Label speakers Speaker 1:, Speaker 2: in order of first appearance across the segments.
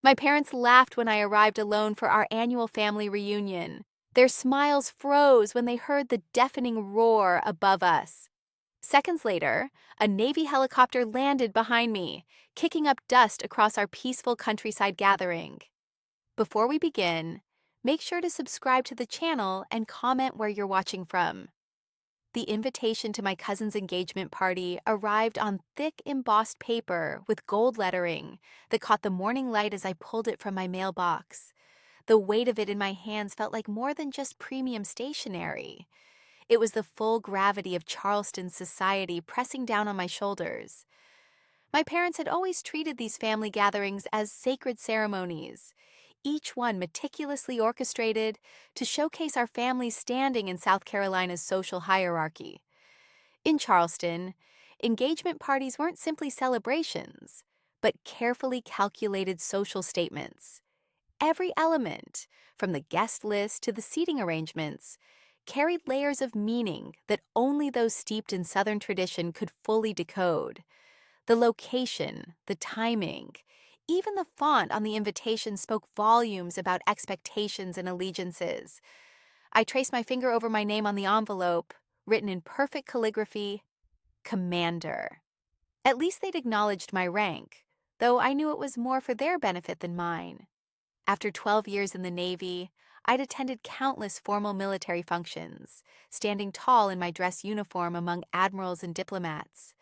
Speaker 1: My parents laughed when I arrived alone for our annual family reunion. Their smiles froze when they heard the deafening roar above us. Seconds later, a Navy helicopter landed behind me, kicking up dust across our peaceful countryside gathering. Before we begin, make sure to subscribe to the channel and comment where you're watching from. The invitation to my cousin's engagement party arrived on thick embossed paper with gold lettering that caught the morning light as I pulled it from my mailbox. The weight of it in my hands felt like more than just premium stationery. It was the full gravity of Charleston society pressing down on my shoulders. My parents had always treated these family gatherings as sacred ceremonies, each one meticulously orchestrated to showcase our family's standing in South Carolina's social hierarchy. In Charleston, engagement parties weren't simply celebrations, but carefully calculated social statements. Every element, from the guest list to the seating arrangements, carried layers of meaning that only those steeped in Southern tradition could fully decode. The location, the timing, even the font on the invitation spoke volumes about expectations and allegiances. I traced my finger over my name on the envelope, written in perfect calligraphy, Commander. At least they'd acknowledged my rank, though I knew it was more for their benefit than mine. After 12 years in the Navy, I'd attended countless formal military functions, standing tall in my dress uniform among admirals and diplomats.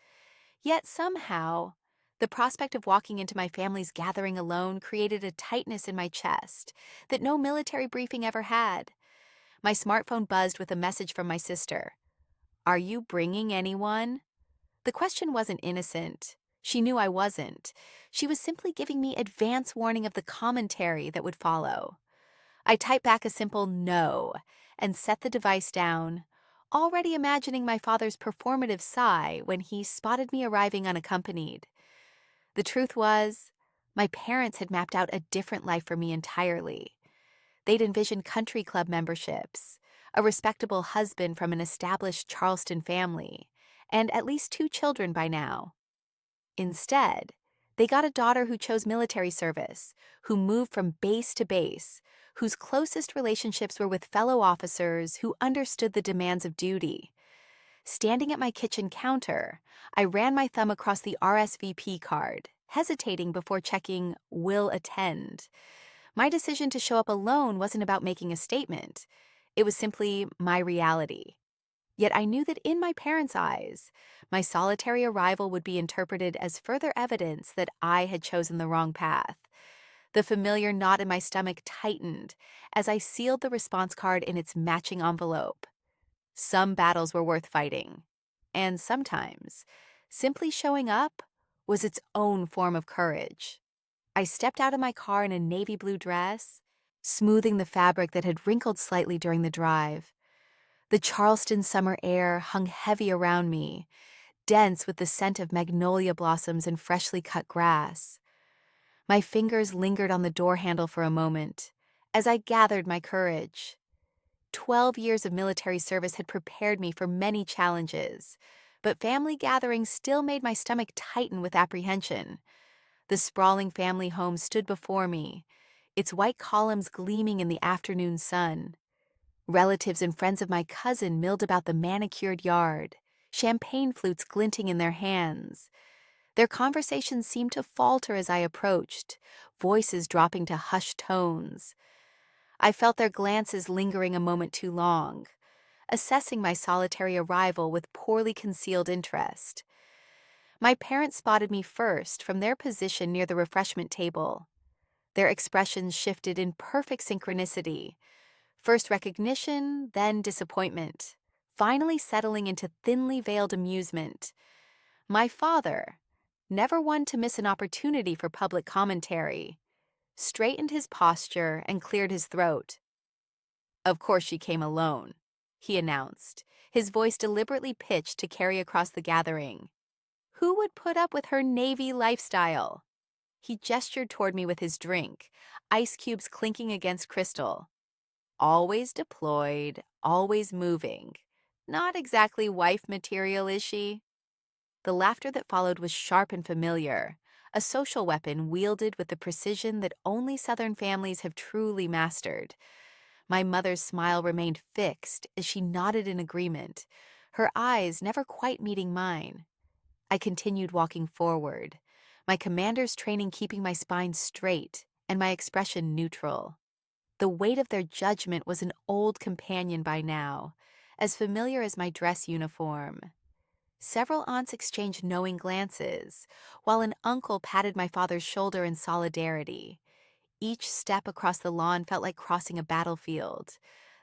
Speaker 1: Yet somehow, the prospect of walking into my family's gathering alone created a tightness in my chest that no military briefing ever had. My smartphone buzzed with a message from my sister. "Are you bringing anyone?" The question wasn't innocent. She knew I wasn't. She was simply giving me advance warning of the commentary that would follow. I typed back a simple no and set the device down, already imagining my father's performative sigh when he spotted me arriving unaccompanied. The truth was, my parents had mapped out a different life for me entirely. They'd envisioned country club memberships, a respectable husband from an established Charleston family, and at least 2 children by now. Instead, they got a daughter who chose military service, who moved from base to base, whose closest relationships were with fellow officers who understood the demands of duty. Standing at my kitchen counter, I ran my thumb across the RSVP card, hesitating before checking "will attend." My decision to show up alone wasn't about making a statement. It was simply my reality. Yet I knew that in my parents' eyes, my solitary arrival would be interpreted as further evidence that I had chosen the wrong path. The familiar knot in my stomach tightened as I sealed the response card in its matching envelope. Some battles were worth fighting, and sometimes, simply showing up was its own form of courage. I stepped out of my car in a navy blue dress, smoothing the fabric that had wrinkled slightly during the drive. The Charleston summer air hung heavy around me, dense with the scent of magnolia blossoms and freshly cut grass. My fingers lingered on the door handle for a moment as I gathered my courage. 12 years of military service had prepared me for many challenges, but family gatherings still made my stomach tighten with apprehension. The sprawling family home stood before me, its white columns gleaming in the afternoon sun. Relatives and friends of my cousin milled about the manicured yard, champagne flutes glinting in their hands. Their conversations seemed to falter as I approached, voices dropping to hushed tones. I felt their glances lingering a moment too long, assessing my solitary arrival with poorly concealed interest. My parents spotted me first from their position near the refreshment table. Their expressions shifted in perfect synchronicity. First recognition, then disappointment, finally settling into thinly veiled amusement. My father, never one to miss an opportunity for public commentary, straightened his posture and cleared his throat. "Of course she came alone," he announced, his voice deliberately pitched to carry across the gathering. Who would put up with her Navy lifestyle? He gestured toward me with his drink, ice cubes clinking against crystal. Always deployed, always moving. Not exactly wife material, is she? The laughter that followed was sharp and familiar, a social weapon wielded with the precision that only Southern families have truly mastered. My mother's smile remained fixed as she nodded in agreement, her eyes never quite meeting mine. I continued walking forward, my commander's training keeping my spine straight and my expression neutral. The weight of their judgment was an old companion by now, as familiar as my dress uniform. Several aunts exchanged knowing glances, while an uncle patted my father's shoulder in solidarity. Each step across the lawn felt like crossing a battlefield.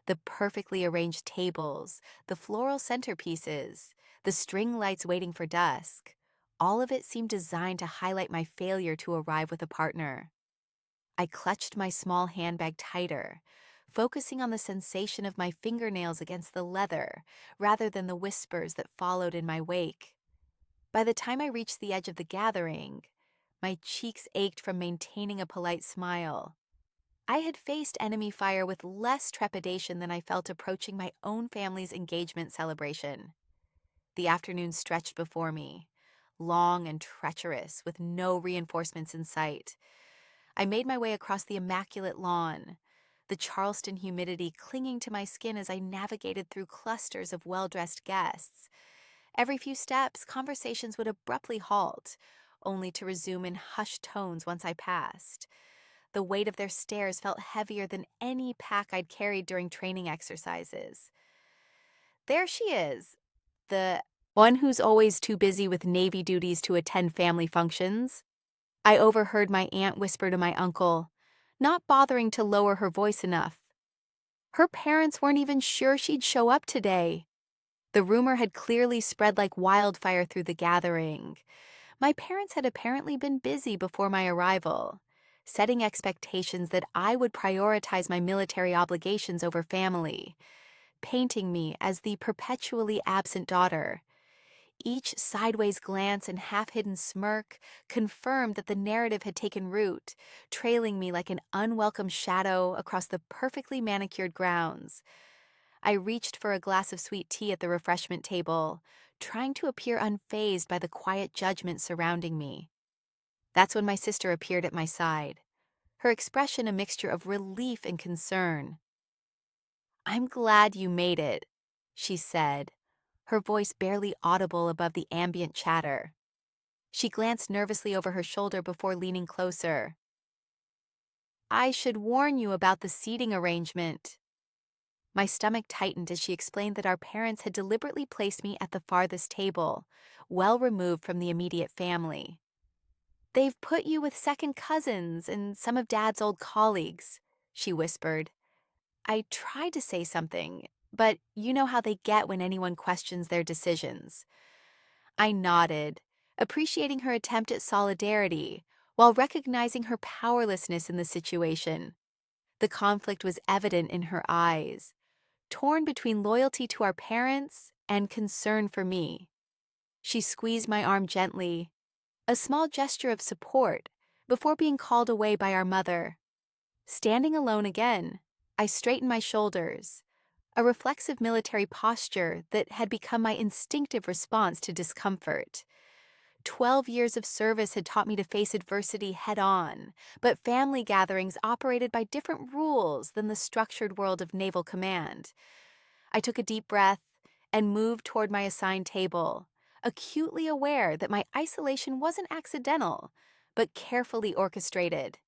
Speaker 1: The perfectly arranged tables, the floral centerpieces, the string lights waiting for dusk. All of it seemed designed to highlight my failure to arrive with a partner. I clutched my small handbag tighter, focusing on the sensation of my fingernails against the leather rather than the whispers that followed in my wake. By the time I reached the edge of the gathering, my cheeks ached from maintaining a polite smile. I had faced enemy fire with less trepidation than I felt approaching my own family's engagement celebration. The afternoon stretched before me, long and treacherous, with no reinforcements in sight. I made my way across the immaculate lawn, the Charleston humidity clinging to my skin as I navigated through clusters of well-dressed guests. Every few steps, conversations would abruptly halt, only to resume in hushed tones once I passed. The weight of their stares felt heavier than any pack I'd carried during training exercises. There she is, the one who's always too busy with Navy duties to attend family functions. I overheard my aunt whisper to my uncle, not bothering to lower her voice enough. Her parents weren't even sure she'd show up today. The rumor had clearly spread like wildfire through the gathering. My parents had apparently been busy before my arrival, setting expectations that I would prioritize my military obligations over family, painting me as the perpetually absent daughter. Each sideways glance and half-hidden smirk confirmed that the narrative had taken root, trailing me like an unwelcome shadow across the perfectly manicured grounds. I reached for a glass of sweet tea at the refreshment table, trying to appear unfazed by the quiet judgment surrounding me. That's when my sister appeared at my side, her expression a mixture of relief and concern. "I'm glad you made it," she said, her voice barely audible above the ambient chatter. She glanced nervously over her shoulder before leaning closer. "I should warn you about the seating arrangement." My stomach tightened as she explained that our parents had deliberately placed me at the farthest table, well removed from the immediate family. "They've put you with second cousins and some of Dad's old colleagues," she whispered. I tried to say something, but you know how they get when anyone questions their decisions. I nodded, appreciating her attempt at solidarity, while recognizing her powerlessness in the situation. The conflict was evident in her eyes, torn between loyalty to our parents and concern for me. She squeezed my arm gently, a small gesture of support, before being called away by our mother. Standing alone again, I straightened my shoulders, a reflexive military posture that had become my instinctive response to discomfort. 12 years of service had taught me to face adversity head-on, but family gatherings operated by different rules than the structured world of naval command. I took a deep breath and moved toward my assigned table, acutely aware that my isolation wasn't accidental, but carefully orchestrated.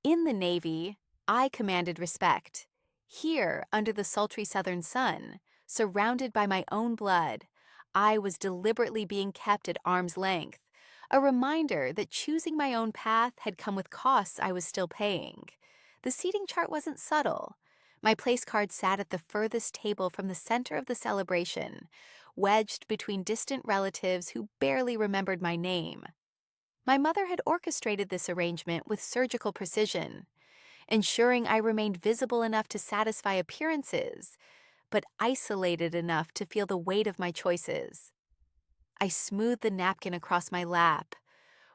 Speaker 1: In the Navy, I commanded respect. Here, under the sultry southern sun, surrounded by my own blood, I was deliberately being kept at arm's length, a reminder that choosing my own path had come with costs I was still paying. The seating chart wasn't subtle. My place card sat at the furthest table from the center of the celebration, wedged between distant relatives who barely remembered my name. My mother had orchestrated this arrangement with surgical precision, ensuring I remained visible enough to satisfy appearances, but isolated enough to feel the weight of my choices. I smoothed the napkin across my lap,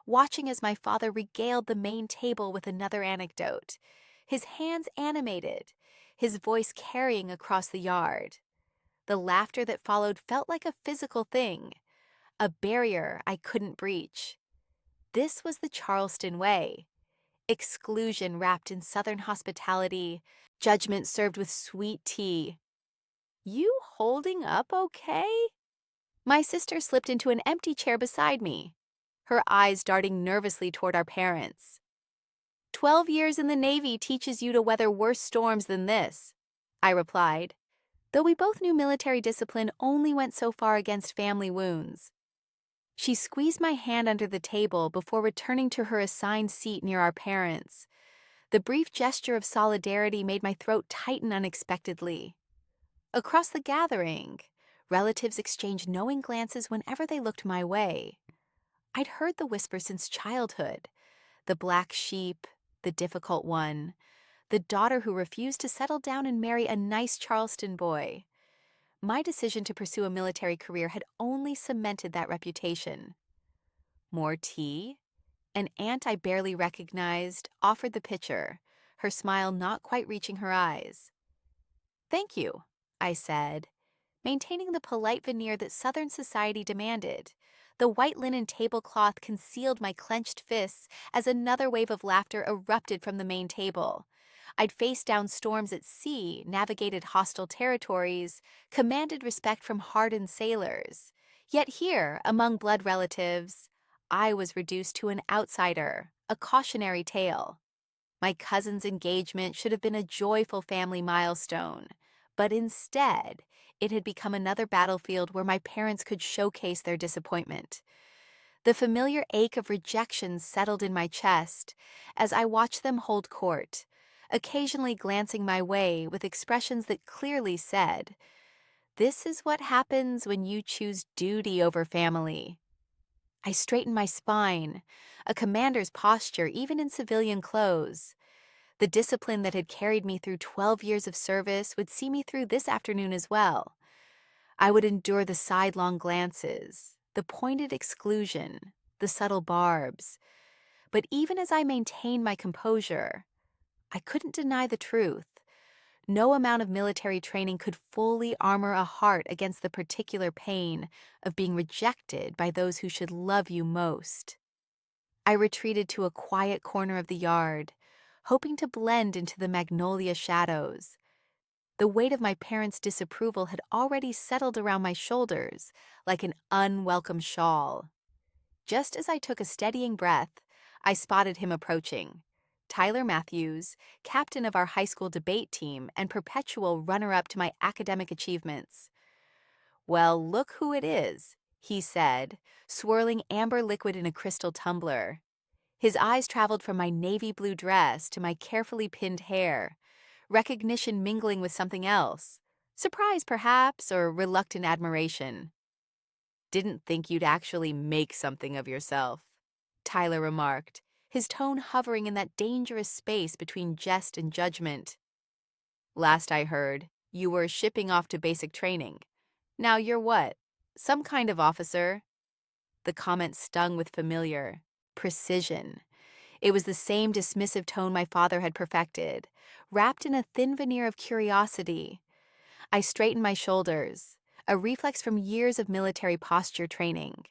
Speaker 1: watching as my father regaled the main table with another anecdote, his hands animated, his voice carrying across the yard. The laughter that followed felt like a physical thing, a barrier I couldn't breach. This was the Charleston way. Exclusion wrapped in Southern hospitality, judgment served with sweet tea. You holding up okay? My sister slipped into an empty chair beside me, her eyes darting nervously toward our parents. 12 years in the Navy teaches you to weather worse storms than this, I replied, though we both knew military discipline only went so far against family wounds. She squeezed my hand under the table before returning to her assigned seat near our parents. The brief gesture of solidarity made my throat tighten unexpectedly. Across the gathering, relatives exchanged knowing glances whenever they looked my way. I'd heard the whisper since childhood. The black sheep, the difficult one, the daughter who refused to settle down and marry a nice Charleston boy. My decision to pursue a military career had only cemented that reputation. More tea? An aunt I barely recognized offered the pitcher, her smile not quite reaching her eyes. Thank you, I said, maintaining the polite veneer that Southern society demanded. The white linen tablecloth concealed my clenched fists as another wave of laughter erupted from the main table. I'd faced down storms at sea, navigated hostile territories, commanded respect from hardened sailors. Yet here, among blood relatives, I was reduced to an outsider, a cautionary tale. My cousin's engagement should have been a joyful family milestone, but instead, it had become another battlefield where my parents could showcase their disappointment. The familiar ache of rejection settled in my chest as I watched them hold court, occasionally glancing my way with expressions that clearly said, "This is what happens when you choose duty over family." I straightened my spine, a commander's posture even in civilian clothes. The discipline that had carried me through 12 years of service would see me through this afternoon as well. I would endure the sidelong glances, the pointed exclusion, the subtle barbs. But even as I maintained my composure, I couldn't deny the truth. No amount of military training could fully armor a heart against the particular pain of being rejected by those who should love you most. I retreated to a quiet corner of the yard, hoping to blend into the magnolia shadows. The weight of my parents' disapproval had already settled around my shoulders like an unwelcome shawl. Just as I took a steadying breath, I spotted him approaching. Tyler Matthews, captain of our high school debate team and perpetual runner-up to my academic achievements. "Well, look who it is," he said, swirling amber liquid in a crystal tumbler. His eyes traveled from my navy blue dress to my carefully pinned hair, recognition mingling with something else. Surprise, perhaps, or reluctant admiration. "Didn't think you'd actually make something of yourself," Tyler remarked, his tone hovering in that dangerous space between jest and judgment. "Last I heard, you were shipping off to basic training. Now you're what? Some kind of officer?" The comment stung with familiar precision. It was the same dismissive tone my father had perfected, wrapped in a thin veneer of curiosity. I straightened my shoulders, a reflex from years of military posture training.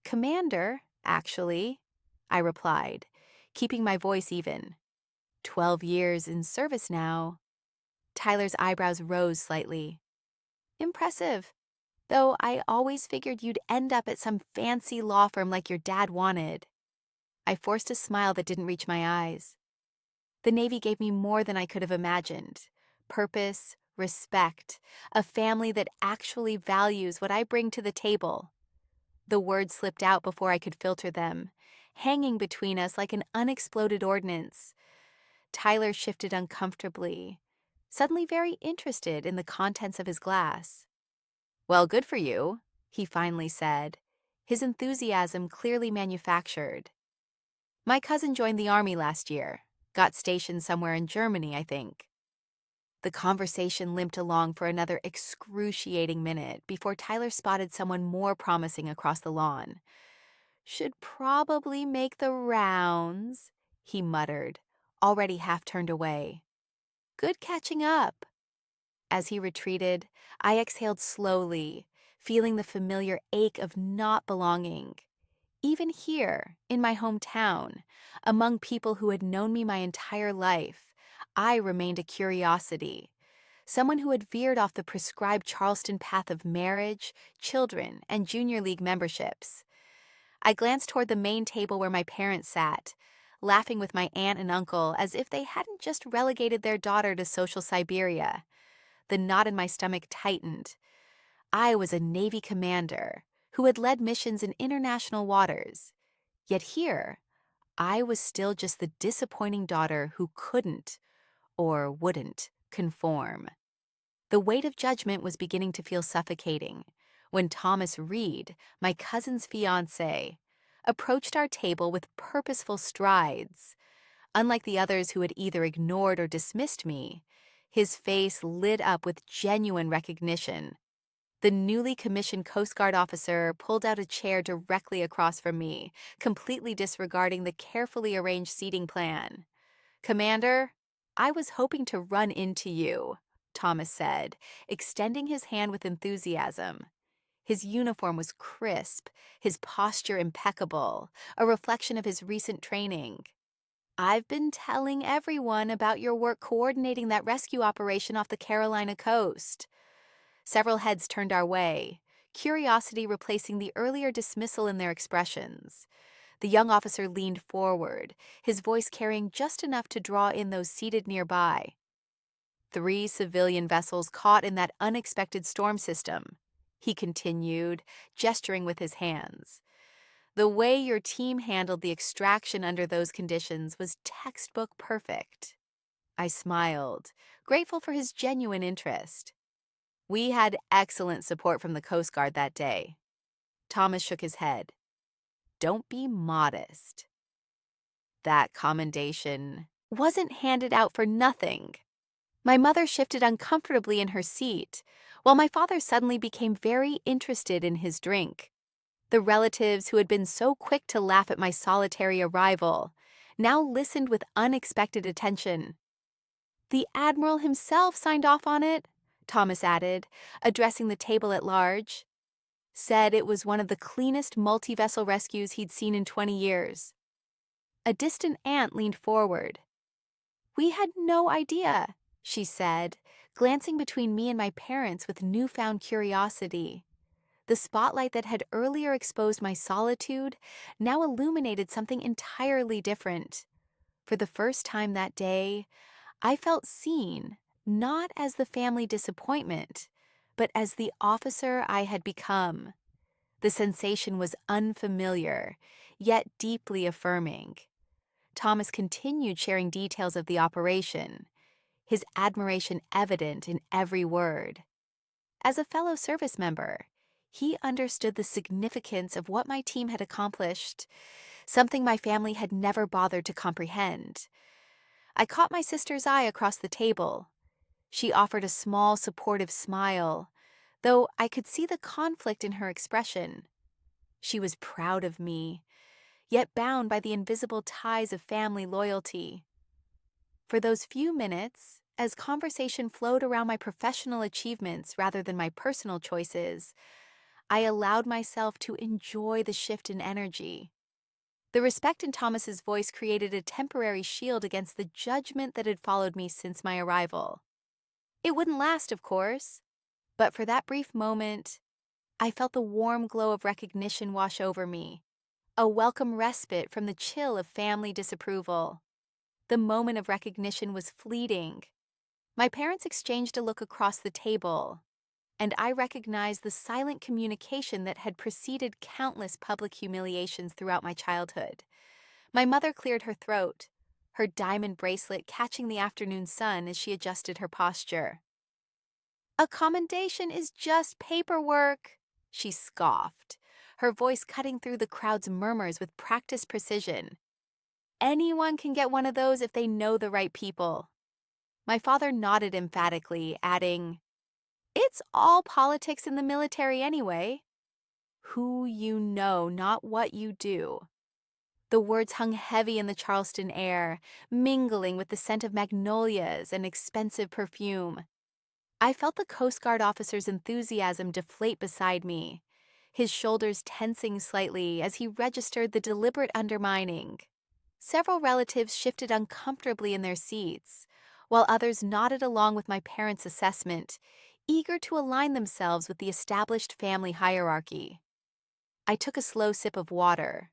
Speaker 1: "Commander, actually," I replied, keeping my voice even. 12 years in service now." Tyler's eyebrows rose slightly. "Impressive. Though I always figured you'd end up at some fancy law firm like your dad wanted." I forced a smile that didn't reach my eyes. The Navy gave me more than I could have imagined. Purpose, respect, a family that actually values what I bring to the table. The words slipped out before I could filter them, hanging between us like an unexploded ordnance. Tyler shifted uncomfortably, suddenly very interested in the contents of his glass. "Well, good for you," he finally said, his enthusiasm clearly manufactured. "My cousin joined the Army last year, got stationed somewhere in Germany, I think." The conversation limped along for another excruciating minute before Tyler spotted someone more promising across the lawn. "Should probably make the rounds," he muttered, already half turned away. "Good catching up." As he retreated, I exhaled slowly, feeling the familiar ache of not belonging. Even here, in my hometown, among people who had known me my entire life, I remained a curiosity, someone who had veered off the prescribed Charleston path of marriage, children, and junior league memberships. I glanced toward the main table where my parents sat, laughing with my aunt and uncle as if they hadn't just relegated their daughter to social Siberia. The knot in my stomach tightened. I was a Navy commander who had led missions in international waters. Yet here, I was still just the disappointing daughter who couldn't, or wouldn't, conform. The weight of judgment was beginning to feel suffocating when Thomas Reed, my cousin's fiancé, approached our table with purposeful strides. Unlike the others who had either ignored or dismissed me, his face lit up with genuine recognition. The newly commissioned Coast Guard officer pulled out a chair directly across from me, completely disregarding the carefully arranged seating plan. "Commander, I was hoping to run into you," Thomas said, extending his hand with enthusiasm. His uniform was crisp, his posture impeccable, a reflection of his recent training. "I've been telling everyone about your work coordinating that rescue operation off the Carolina coast." Several heads turned our way, curiosity replacing the earlier dismissal in their expressions. The young officer leaned forward, his voice carrying just enough to draw in those seated nearby. "3 civilian vessels caught in that unexpected storm system," he continued, gesturing with his hands. "The way your team handled the extraction under those conditions was textbook perfect." I smiled, grateful for his genuine interest. "We had excellent support from the Coast Guard that day." Thomas shook his head. "Don't be modest. That commendation wasn't handed out for nothing." My mother shifted uncomfortably in her seat, while my father suddenly became very interested in his drink. The relatives who had been so quick to laugh at my solitary arrival now listened with unexpected attention. "The Admiral himself signed off on it," Thomas added, addressing the table at large. "Said it was one of the cleanest multi-vessel rescues he'd seen in 20 years. A distant aunt leaned forward. "We had no idea," she said, glancing between me and my parents with newfound curiosity. The spotlight that had earlier exposed my solitude now illuminated something entirely different. For the first time that day, I felt seen, not as the family disappointment, but as the officer I had become. The sensation was unfamiliar, yet deeply affirming. Thomas continued sharing details of the operation, his admiration evident in every word. As a fellow service member, he understood the significance of what my team had accomplished, something my family had never bothered to comprehend. I caught my sister's eye across the table. She offered a small, supportive smile, though I could see the conflict in her expression. She was proud of me, yet bound by the invisible ties of family loyalty. For those few minutes, as conversation flowed around my professional achievements rather than my personal choices, I allowed myself to enjoy the shift in energy. The respect in Thomas's voice created a temporary shield against the judgment that had followed me since my arrival. It wouldn't last, of course, but for that brief moment, I felt the warm glow of recognition wash over me, a welcome respite from the chill of family disapproval. The moment of recognition was fleeting. My parents exchanged a look across the table, and I recognized the silent communication that had preceded countless public humiliations throughout my childhood. My mother cleared her throat, her diamond bracelet catching the afternoon sun as she adjusted her posture. "A commendation is just paperwork," she scoffed, her voice cutting through the crowd's murmurs with practiced precision. "Anyone can get one of those if they know the right people." My father nodded emphatically, adding, "It's all politics in the military anyway. Who you know, not what you do." The words hung heavy in the Charleston air, mingling with the scent of magnolias and expensive perfume. I felt the Coast Guard officer's enthusiasm deflate beside me, his shoulders tensing slightly as he registered the deliberate undermining. Several relatives shifted uncomfortably in their seats, while others nodded along with my parents' assessment, eager to align themselves with the established family hierarchy. I took a slow sip of water,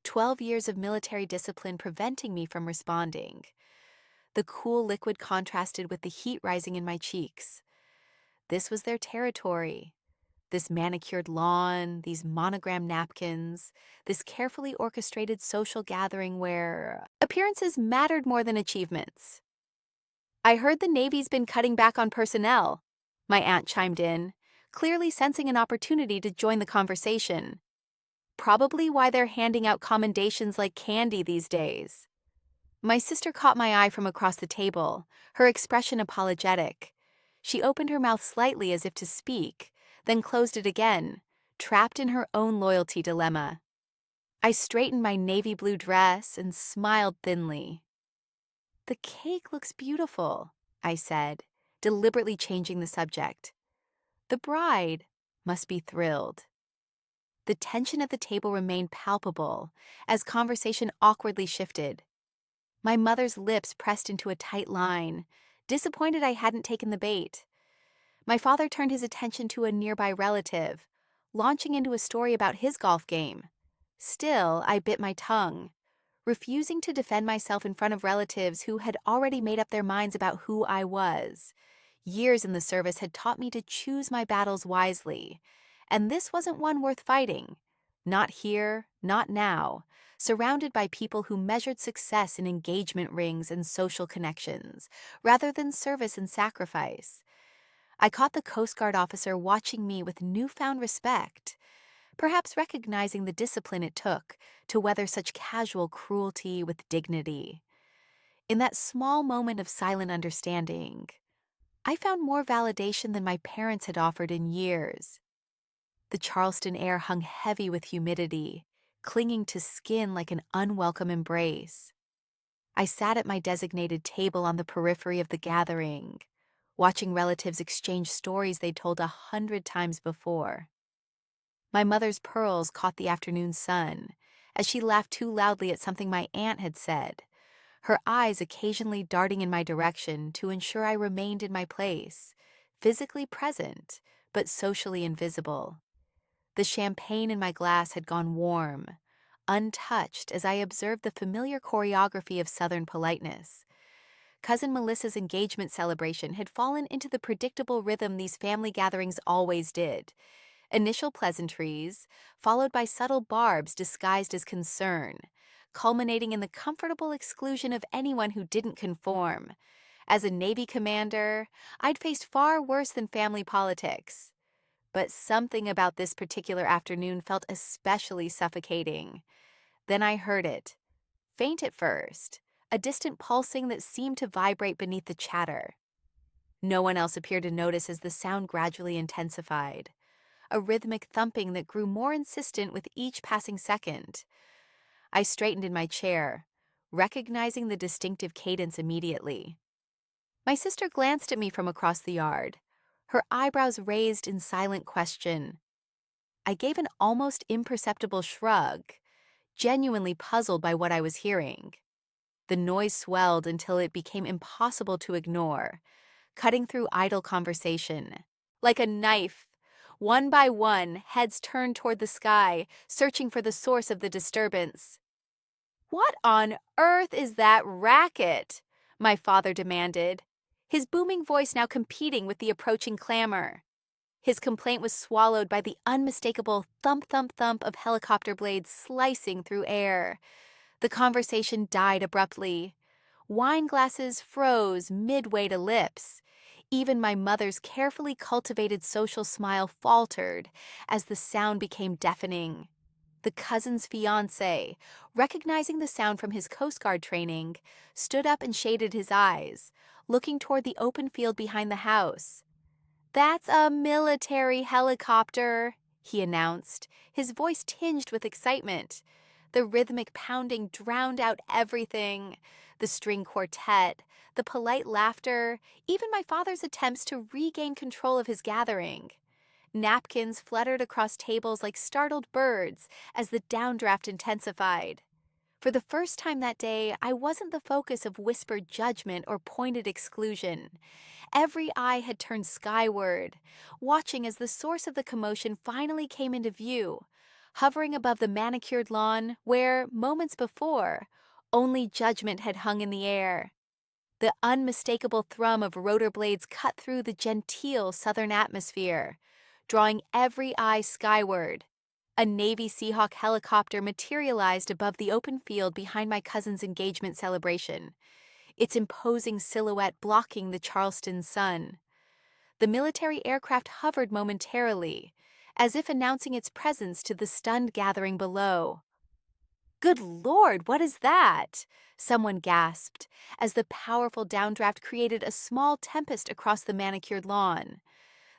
Speaker 1: 12 years of military discipline preventing me from responding. The cool liquid contrasted with the heat rising in my cheeks. This was their territory. This manicured lawn, these monogram napkins, this carefully orchestrated social gathering where appearances mattered more than achievements. I heard the Navy's been cutting back on personnel, my aunt chimed in, clearly sensing an opportunity to join the conversation. Probably why they're handing out commendations like candy these days. My sister caught my eye from across the table, her expression apologetic. She opened her mouth slightly as if to speak, then closed it again, trapped in her own loyalty dilemma. I straightened my navy blue dress and smiled thinly. "The cake looks beautiful," I said, deliberately changing the subject. "The bride must be thrilled." The tension at the table remained palpable as conversation awkwardly shifted. My mother's lips pressed into a tight line, disappointed I hadn't taken the bait. My father turned his attention to a nearby relative, launching into a story about his golf game. Still, I bit my tongue, refusing to defend myself in front of relatives who had already made up their minds about who I was. Years in the service had taught me to choose my battles wisely, and this wasn't one worth fighting. Not here, not now, surrounded by people who measured success in engagement rings and social connections, rather than service and sacrifice. I caught the Coast Guard officer watching me with newfound respect, perhaps recognizing the discipline it took to weather such casual cruelty with dignity. In that small moment of silent understanding, I found more validation than my parents had offered in years. The Charleston air hung heavy with humidity, clinging to skin like an unwelcome embrace. I sat at my designated table on the periphery of the gathering, watching relatives exchange stories they'd told 100 times before. My mother's pearls caught the afternoon sun as she laughed too loudly at something my aunt had said, her eyes occasionally darting in my direction to ensure I remained in my place, physically present, but socially invisible. The champagne in my glass had gone warm, untouched as I observed the familiar choreography of Southern politeness. Cousin Melissa's engagement celebration had fallen into the predictable rhythm these family gatherings always did. Initial pleasantries, followed by subtle barbs disguised as concern, culminating in the comfortable exclusion of anyone who didn't conform. As a Navy commander, I'd faced far worse than family politics. But something about this particular afternoon felt especially suffocating. Then I heard it, faint at first, a distant pulsing that seemed to vibrate beneath the chatter. No one else appeared to notice as the sound gradually intensified, a rhythmic thumping that grew more insistent with each passing second. I straightened in my chair, recognizing the distinctive cadence immediately. My sister glanced at me from across the yard, her eyebrows raised in silent question. I gave an almost imperceptible shrug, genuinely puzzled by what I was hearing. The noise swelled until it became impossible to ignore, cutting through idle conversation. Like a knife, one by one, heads turned toward the sky, searching for the source of the disturbance. "What on earth is that racket?" my father demanded, his booming voice now competing with the approaching clamor. His complaint was swallowed by the unmistakable thump-thump-thump of helicopter blades slicing through air. The conversation died abruptly. Wine glasses froze midway to lips. Even my mother's carefully cultivated social smile faltered as the sound became deafening. The cousin's fiancé, recognizing the sound from his Coast Guard training, stood up and shaded his eyes, looking toward the open field behind the house. "That's a military helicopter," he announced, his voice tinged with excitement. The rhythmic pounding drowned out everything, the string quartet, the polite laughter, even my father's attempts to regain control of his gathering. Napkins fluttered across tables like startled birds as the downdraft intensified. For the first time that day, I wasn't the focus of whispered judgment or pointed exclusion. Every eye had turned skyward, watching as the source of the commotion finally came into view, hovering above the manicured lawn where, moments before, only judgment had hung in the air. The unmistakable thrum of rotor blades cut through the genteel southern atmosphere, drawing every eye skyward. A Navy Seahawk helicopter materialized above the open field behind my cousin's engagement celebration, its imposing silhouette blocking the Charleston sun. The military aircraft hovered momentarily, as if announcing its presence to the stunned gathering below. "Good Lord, what is that?" someone gasped, as the powerful downdraft created a small tempest across the manicured lawn.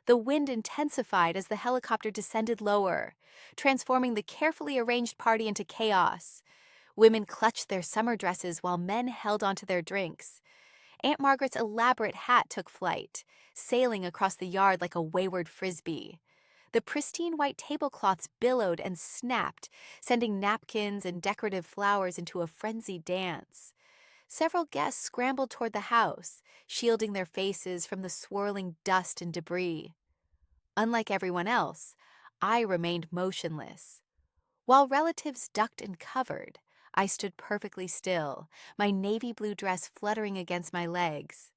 Speaker 1: The wind intensified as the helicopter descended lower, transforming the carefully arranged party into chaos. Women clutched their summer dresses while men held onto their drinks. Aunt Margaret's elaborate hat took flight, sailing across the yard like a wayward frisbee. The pristine white tablecloths billowed and snapped, sending napkins and decorative flowers into a frenzied dance. Several guests scrambled toward the house, shielding their faces from the swirling dust and debris. Unlike everyone else, I remained motionless. While relatives ducked and covered, I stood perfectly still, my navy blue dress fluttering against my legs.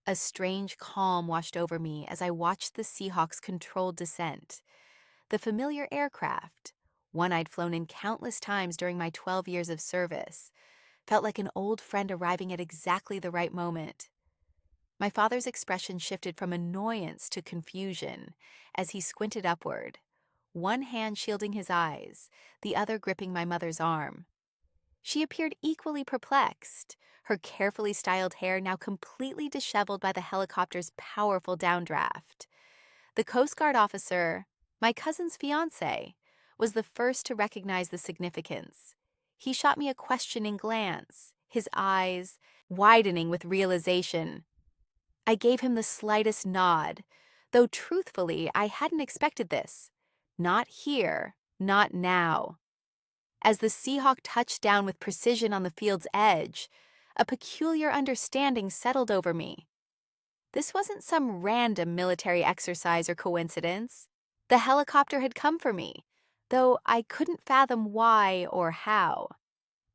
Speaker 1: A strange calm washed over me as I watched the Seahawks' controlled descent. The familiar aircraft, one I'd flown in countless times during my 12 years of service, felt like an old friend arriving at exactly the right moment. My father's expression shifted from annoyance to confusion as he squinted upward, one hand shielding his eyes, the other gripping my mother's arm. She appeared equally perplexed, her carefully styled hair now completely disheveled by the helicopter's powerful downdraft. The Coast Guard officer, my cousin's fiancé, was the first to recognize the significance. He shot me a questioning glance, his eyes widening with realization. I gave him the slightest nod, though truthfully I hadn't expected this. Not here, not now. As the Seahawk touched down with precision on the field's edge, a peculiar understanding settled over me. This wasn't some random military exercise or coincidence. The helicopter had come for me, though I couldn't fathom why or how.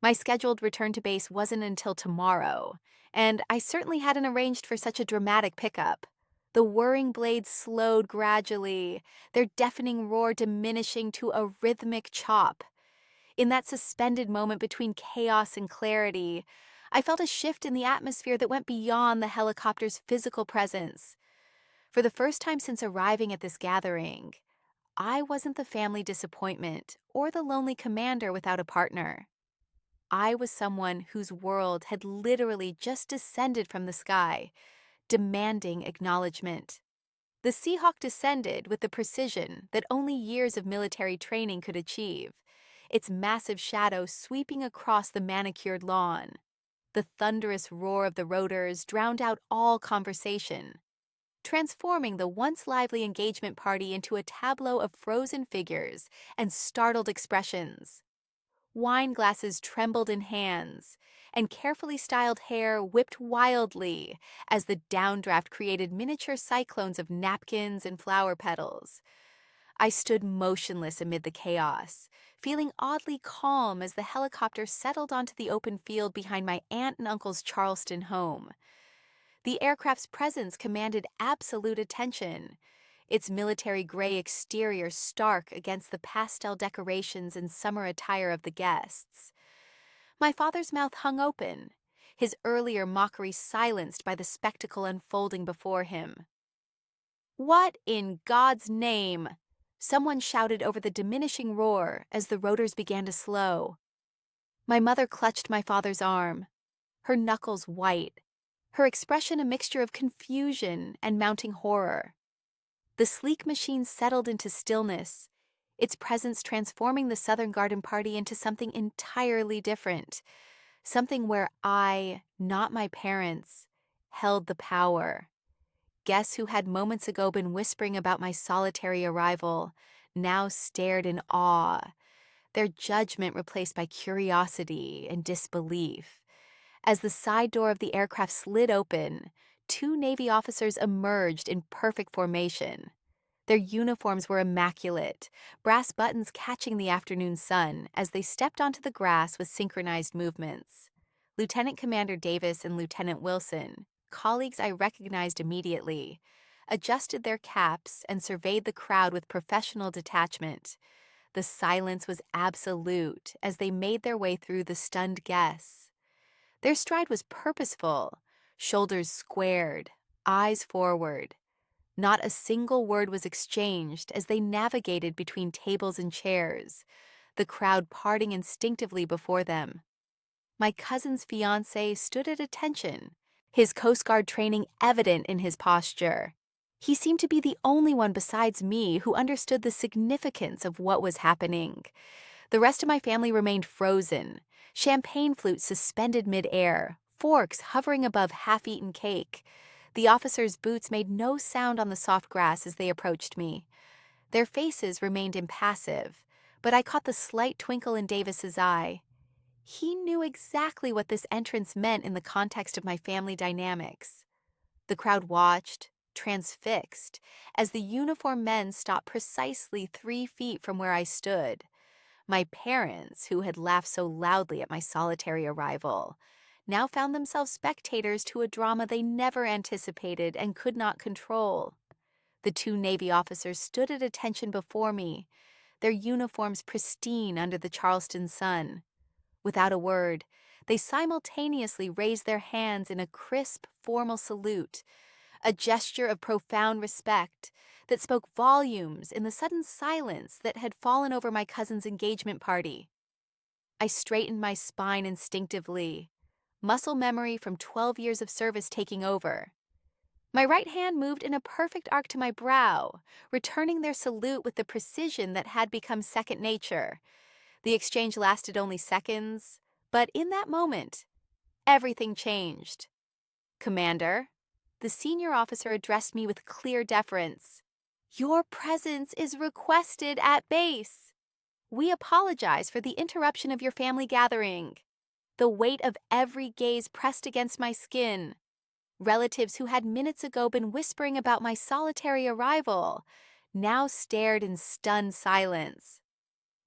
Speaker 1: My scheduled return to base wasn't until tomorrow, and I certainly hadn't arranged for such a dramatic pickup. The whirring blades slowed gradually, their deafening roar diminishing to a rhythmic chop. In that suspended moment between chaos and clarity, I felt a shift in the atmosphere that went beyond the helicopter's physical presence. For the first time since arriving at this gathering, I wasn't the family disappointment or the lonely commander without a partner. I was someone whose world had literally just descended from the sky, demanding acknowledgement. The Seahawk descended with the precision that only years of military training could achieve, its massive shadow sweeping across the manicured lawn. The thunderous roar of the rotors drowned out all conversation, transforming the once lively engagement party into a tableau of frozen figures and startled expressions. Wine glasses trembled in hands, and carefully styled hair whipped wildly as the downdraft created miniature cyclones of napkins and flower petals. I stood motionless amid the chaos, feeling oddly calm as the helicopter settled onto the open field behind my aunt and uncle's Charleston home. The aircraft's presence commanded absolute attention, its military gray exterior stark against the pastel decorations and summer attire of the guests. My father's mouth hung open, his earlier mockery silenced by the spectacle unfolding before him. "What in God's name?" someone shouted over the diminishing roar as the rotors began to slow. My mother clutched my father's arm, her knuckles white, her expression a mixture of confusion and mounting horror. The sleek machine settled into stillness, its presence transforming the Southern Garden Party into something entirely different, something where I, not my parents, held the power. Guests who had moments ago been whispering about my solitary arrival now stared in awe, their judgment replaced by curiosity and disbelief. As the side door of the aircraft slid open, two Navy officers emerged in perfect formation. Their uniforms were immaculate, brass buttons catching the afternoon sun as they stepped onto the grass with synchronized movements. Lieutenant Commander Davis and Lieutenant Wilson, colleagues I recognized immediately, adjusted their caps and surveyed the crowd with professional detachment. The silence was absolute as they made their way through the stunned guests. Their stride was purposeful, shoulders squared, eyes forward. Not a single word was exchanged as they navigated between tables and chairs, the crowd parting instinctively before them. My cousin's fiancé stood at attention, his Coast Guard training evident in his posture. He seemed to be the only one besides me who understood the significance of what was happening. The rest of my family remained frozen, champagne flutes suspended mid-air, forks hovering above half-eaten cake. The officers' boots made no sound on the soft grass as they approached me. Their faces remained impassive, but I caught the slight twinkle in Davis's eye. He knew exactly what this entrance meant in the context of my family dynamics. The crowd watched, transfixed, as the uniformed men stopped precisely 3 feet from where I stood. My parents, who had laughed so loudly at my solitary arrival, now found themselves spectators to a drama they never anticipated and could not control. The two Navy officers stood at attention before me, their uniforms pristine under the Charleston sun. Without a word, they simultaneously raised their hands in a crisp, formal salute, a gesture of profound respect that spoke volumes in the sudden silence that had fallen over my cousin's engagement party. I straightened my spine instinctively, muscle memory from 12 years of service taking over. My right hand moved in a perfect arc to my brow, returning their salute with the precision that had become second nature. The exchange lasted only seconds, but in that moment, everything changed. "Commander," the senior officer addressed me with clear deference. "Your presence is requested at base. We apologize for the interruption of your family gathering." The weight of every gaze pressed against my skin. Relatives who had minutes ago been whispering about my solitary arrival now stared in stunned silence.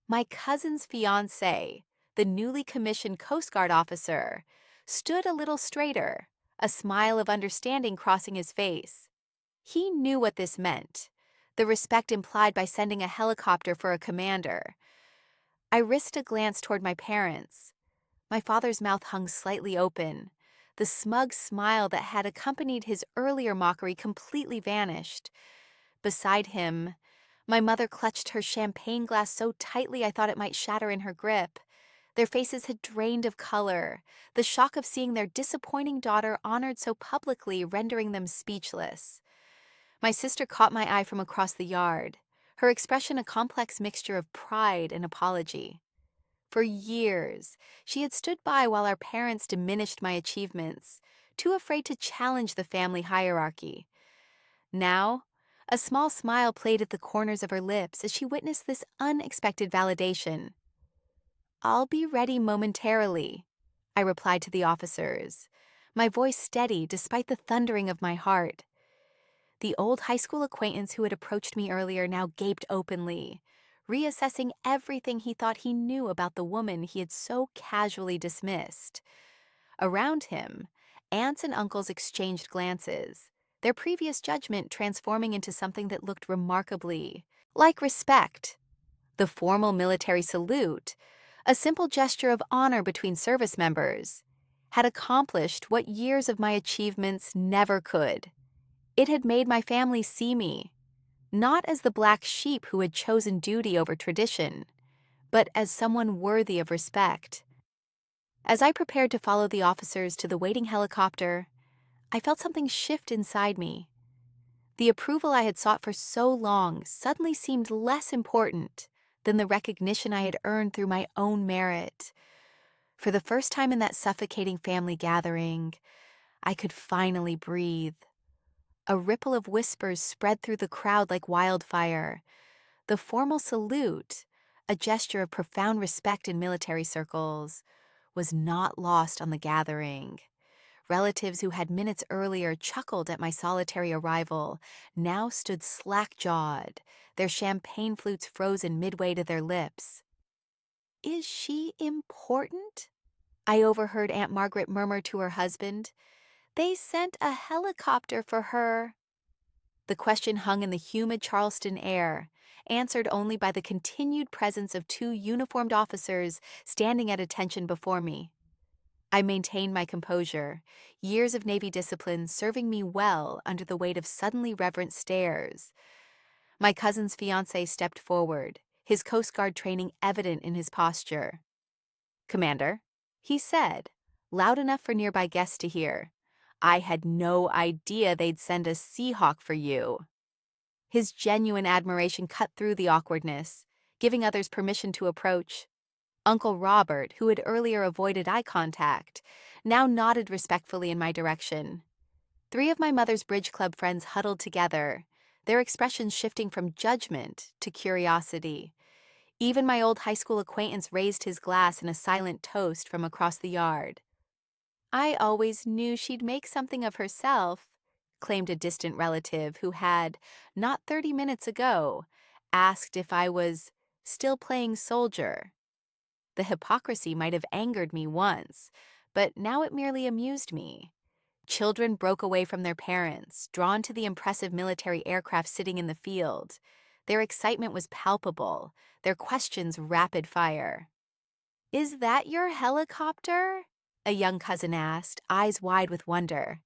Speaker 1: My cousin's fiancé, the newly commissioned Coast Guard officer, stood a little straighter, a smile of understanding crossing his face. He knew what this meant, the respect implied by sending a helicopter for a commander. I risked a glance toward my parents. My father's mouth hung slightly open. The smug smile that had accompanied his earlier mockery completely vanished. Beside him, my mother clutched her champagne glass so tightly I thought it might shatter in her grip. Their faces had drained of color, the shock of seeing their disappointing daughter honored so publicly rendering them speechless. My sister caught my eye from across the yard, her expression a complex mixture of pride and apology. For years, she had stood by while our parents diminished my achievements, too afraid to challenge the family hierarchy. Now, a small smile played at the corners of her lips as she witnessed this unexpected validation. "I'll be ready momentarily," I replied to the officers, my voice steady despite the thundering of my heart. The old high school acquaintance who had approached me earlier now gaped openly, reassessing everything he thought he knew about the woman he had so casually dismissed. Around him, aunts and uncles exchanged glances, their previous judgment transforming into something that looked remarkably like respect. The formal military salute, a simple gesture of honor between service members, had accomplished what years of my achievements never could. It had made my family see me, not as the black sheep who had chosen duty over tradition, but as someone worthy of respect. As I prepared to follow the officers to the waiting helicopter, I felt something shift inside me. The approval I had sought for so long suddenly seemed less important than the recognition I had earned through my own merit. For the first time in that suffocating family gathering, I could finally breathe. A ripple of whispers spread through the crowd like wildfire. The formal salute, a gesture of profound respect in military circles, was not lost on the gathering. Relatives who had minutes earlier chuckled at my solitary arrival now stood slack-jawed, their champagne flutes frozen midway to their lips. "Is she important?" I overheard Aunt Margaret murmur to her husband. "They sent a helicopter for her." The question hung in the humid Charleston air, answered only by the continued presence of two uniformed officers standing at attention before me. I maintained my composure, years of Navy discipline serving me well under the weight of suddenly reverent stares. My cousin's fiancé stepped forward, his Coast Guard training evident in his posture. "Commander," he said, loud enough for nearby guests to hear, "I had no idea they'd send a Seahawk for you." His genuine admiration cut through the awkwardness, giving others permission to approach. Uncle Robert, who had earlier avoided eye contact, now nodded respectfully in my direction. Three of my mother's bridge club friends huddled together, their expressions shifting from judgment to curiosity. Even my old high school acquaintance raised his glass in a silent toast from across the yard. "I always knew she'd make something of herself," claimed a distant relative who had, not 30 minutes ago, asked if I was still playing soldier. The hypocrisy might have angered me once, but now it merely amused me. Children broke away from their parents, drawn to the impressive military aircraft sitting in the field. Their excitement was palpable, their questions rapid fire. "Is that your helicopter?" a young cousin asked, eyes wide with wonder.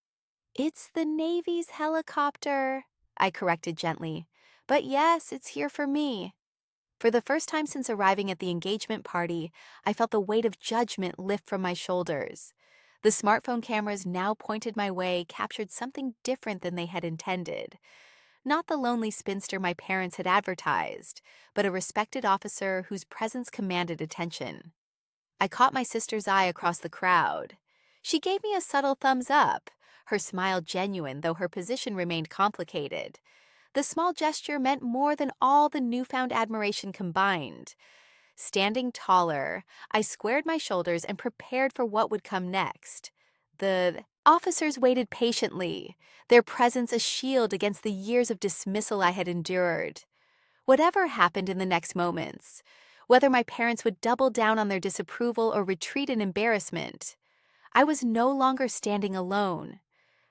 Speaker 1: "It's the Navy's helicopter," I corrected gently. "But yes, it's here for me." For the first time since arriving at the engagement party, I felt the weight of judgment lift from my shoulders. The smartphone cameras now pointed my way captured something different than they had intended. Not the lonely spinster my parents had advertised, but a respected officer whose presence commanded attention. I caught my sister's eye across the crowd. She gave me a subtle thumbs up, her smile genuine though her position remained complicated. The small gesture meant more than all the newfound admiration combined. Standing taller, I squared my shoulders and prepared for what would come next. The officers waited patiently, their presence a shield against the years of dismissal I had endured. Whatever happened in the next moments, whether my parents would double down on their disapproval or retreat in embarrassment, I was no longer standing alone.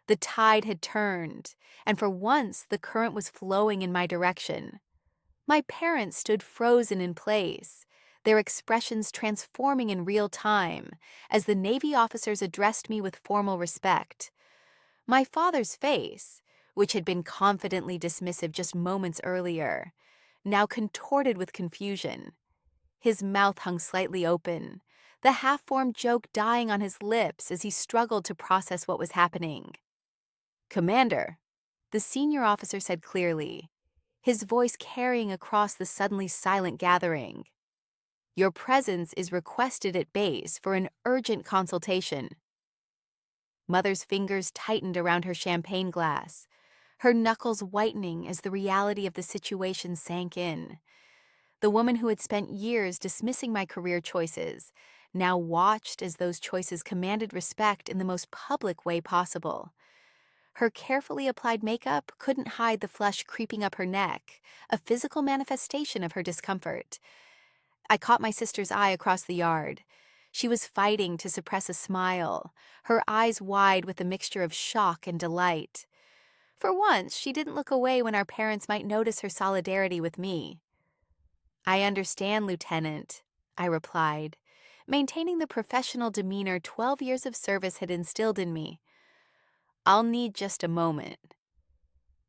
Speaker 1: The tide had turned, and for once the current was flowing in my direction. My parents stood frozen in place, their expressions transforming in real time as the Navy officers addressed me with formal respect. My father's face, which had been confidently dismissive just moments earlier, now contorted with confusion. His mouth hung slightly open, the half-formed joke dying on his lips as he struggled to process what was happening. "Commander," the senior officer said clearly, his voice carrying across the suddenly silent gathering. "Your presence is requested at base for an urgent consultation." Mother's fingers tightened around her champagne glass, her knuckles whitening as the reality of the situation sank in. The woman who had spent years dismissing my career choices now watched as those choices commanded respect in the most public way possible. Her carefully applied makeup couldn't hide the flush creeping up her neck, a physical manifestation of her discomfort. I caught my sister's eye across the yard. She was fighting to suppress a smile, her eyes wide with a mixture of shock and delight. For once, she didn't look away when our parents might notice her solidarity with me. "I understand, Lieutenant," I replied, maintaining the professional demeanor 12 years of service had instilled in me. "I'll need just a moment."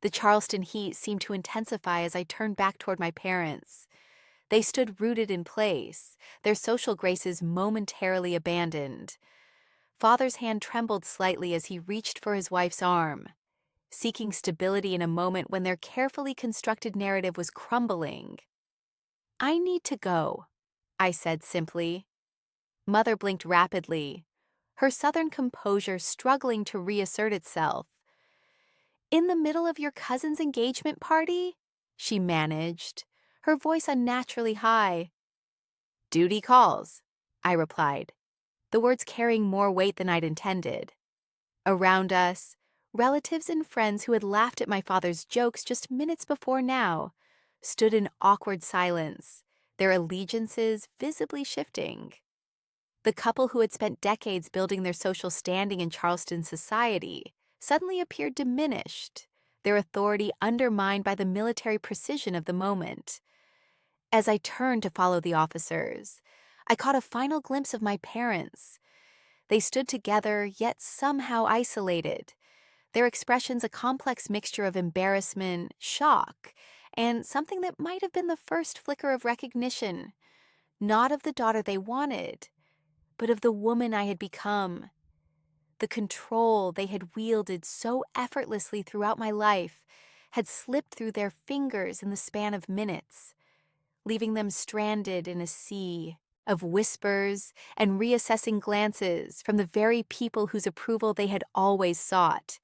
Speaker 1: The Charleston heat seemed to intensify as I turned back toward my parents. They stood rooted in place, their social graces momentarily abandoned. Father's hand trembled slightly as he reached for his wife's arm, seeking stability in a moment when their carefully constructed narrative was crumbling. "I need to go," I said simply. Mother blinked rapidly, her southern composure struggling to reassert itself. In the middle of your cousin's engagement party? She managed, her voice unnaturally high. Duty calls, I replied, the words carrying more weight than I'd intended. Around us, relatives and friends who had laughed at my father's jokes just minutes before now stood in awkward silence, their allegiances visibly shifting. The couple who had spent decades building their social standing in Charleston society suddenly appeared diminished, their authority undermined by the military precision of the moment. As I turned to follow the officers, I caught a final glimpse of my parents. They stood together, yet somehow isolated, their expressions a complex mixture of embarrassment, shock, and something that might have been the first flicker of recognition, not of the daughter they wanted, but of the woman I had become. The control they had wielded so effortlessly throughout my life had slipped through their fingers in the span of minutes, leaving them stranded in a sea of whispers and reassessing glances from the very people whose approval they had always sought.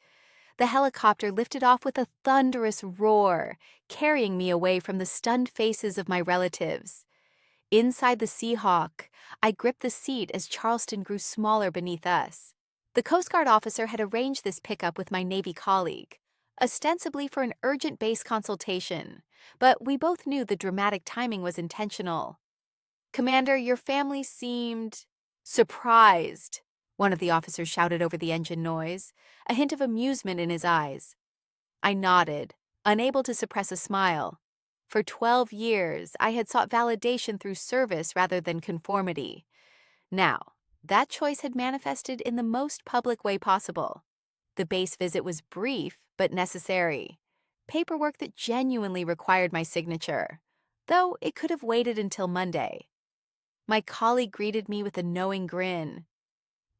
Speaker 1: The helicopter lifted off with a thunderous roar, carrying me away from the stunned faces of my relatives. Inside the Seahawk, I gripped the seat as Charleston grew smaller beneath us. The Coast Guard officer had arranged this pickup with my Navy colleague, ostensibly for an urgent base consultation, but we both knew the dramatic timing was intentional. Commander, your family seemed surprised, one of the officers shouted over the engine noise, a hint of amusement in his eyes. I nodded, unable to suppress a smile. For 12 years, I had sought validation through service rather than conformity. Now, that choice had manifested in the most public way possible. The base visit was brief but necessary. Paperwork that genuinely required my signature, though it could have waited until Monday. My colleague greeted me with a knowing grin.